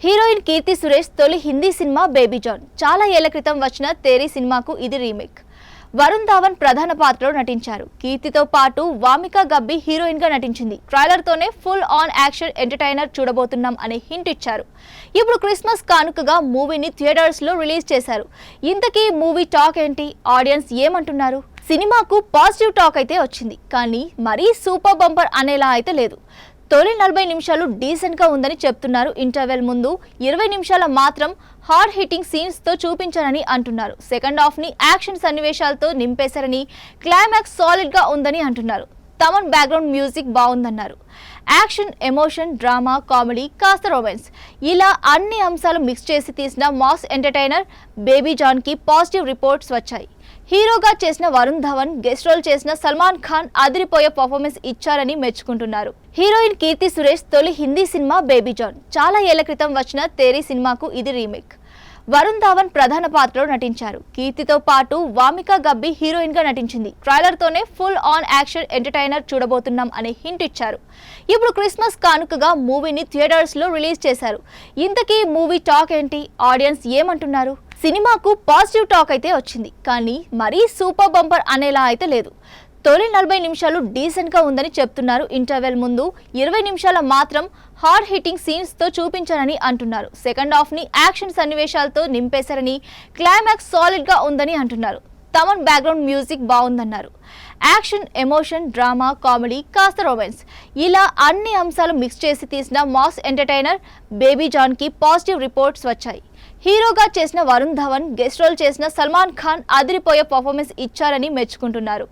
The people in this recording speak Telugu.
హీరోయిన్ కీర్తి సురేష్ తొలి హిందీ సినిమా బేబీ జాన్. చాలా ఏళ్ల క్రితం వచ్చిన తేరీ సినిమాకు ఇది రీమేక్. వరుణ్ ధావన్ ప్రధాన పాత్రలో నటించారు. కీర్తితో పాటు వామికా గబ్బి హీరోయిన్ గా నటించింది. ట్రైలర్ తోనే ఫుల్ ఆన్ యాక్షన్ ఎంటర్టైనర్ చూడబోతున్నాం అనే హింట్ ఇచ్చారు. ఇప్పుడు క్రిస్మస్ కానుకగా మూవీని థియేటర్స్ లో రిలీజ్ చేశారు. ఇంతకీ మూవీ టాక్ ఏంటి? ఆడియన్స్ ఏమంటున్నారు? సినిమాకు పాజిటివ్ టాక్ అయితే వచ్చింది, కానీ మరీ సూపర్ బంపర్ అనేలా అయితే లేదు. తొలి 40 నిమిషాలు డీసెంట్ గా ఉందని చెప్తున్నారు. ఇంటర్వెల్ ముందు 20 నిమిషాల మాత్రం హార్డ్ హిట్టింగ్ సీన్స్ తో చూపించారని అంటున్నారు. సెకండ్ హాఫ్ ని యాక్షన్ సన్నివేశాలతో నింపేశారని, క్లైమాక్స్ సాలిడ్ గా ఉందని అంటున్నారు. తమన్ బ్యాక్గ్రౌండ్ మ్యూజిక్ బాగుందన్నారు. యాక్షన్, ఎమోషన్, డ్రామా, కామెడీ, కాస్త రొమాన్స్, ఇలా అన్ని అంశాలు మిక్స్ చేసి తీసిన మాస్ ఎంటర్టైనర్ బేబీ జాన్ కి పాజిటివ్ రిపోర్ట్స్ వచ్చాయి. హీరోగా చేసిన వరుణ్ ధవన్, గెస్ట్ రోల్ చేసిన సల్మాన్ ఖాన్ అదిరిపోయే పర్ఫార్మెన్స్ ఇచ్చారని మెచ్చుకుంటున్నారు. హీరోయిన్ కీర్తి సురేష్ తొలి హిందీ సినిమా బేబీ జాన్. చాలా ఏళ్ల క్రితం వచ్చిన తేరీ సినిమాకు ఇది రీమేక్. వరుణ్ ధావన్ ప్రధాన పాత్రలో నటించారు. కీర్తితో పాటు వామికా గబ్బి హీరోయిన్ గా నటించింది. ట్రైలర్ తోనే ఫుల్ ఆన్ యాక్షన్ ఎంటర్టైనర్ చూడబోతున్నాం అనే హింట్ ఇచ్చారు. ఇప్పుడు క్రిస్మస్ కానుకగా మూవీని థియేటర్స్ లో రిలీజ్ చేశారు. ఇంతకీ మూవీ టాక్ ఏంటి? ఆడియన్స్ ఏమంటున్నారు? సినిమాకు పాజిటివ్ టాక్ అయితే వచ్చింది, కానీ మరీ సూపర్ బంపర్ అనేలా అయితే లేదు. తొలి 40 నిమిషాలు డీసెంట్ గా ఉందని చెప్తున్నారు. ఇంటర్వెల్ ముందు 20 నిమిషాల మాత్రం హార్డ్ హిట్టింగ్ సీన్స్ తో చూపించారని అంటున్నారు. సెకండ్ హాఫ్ ని యాక్షన్ సన్నివేశాలతో నింపేశారని, క్లైమాక్స్ సాలిడ్ గా ఉందని అంటున్నారు. తమన్ బ్యాక్గ్రౌండ్ మ్యూజిక్ బాగుందన్నారు. యాక్షన్, ఎమోషన్, డ్రామా, కామెడీ, కాస్త రొమాన్స్, ఇలా అన్ని అంశాలు మిక్స్ చేసి తీసిన మాస్ ఎంటర్టైనర్ బేబీ జాన్ కి పాజిటివ్ రిపోర్ట్స్ వచ్చాయి. హీరోగా చేసిన వరుణ్ ధవన్, గెస్ట్ రోల్ చేసిన సల్మాన్ ఖాన్ అదిరిపోయే పర్ఫార్మెన్స్ ఇచ్చారని మెచ్చుకుంటున్నారు.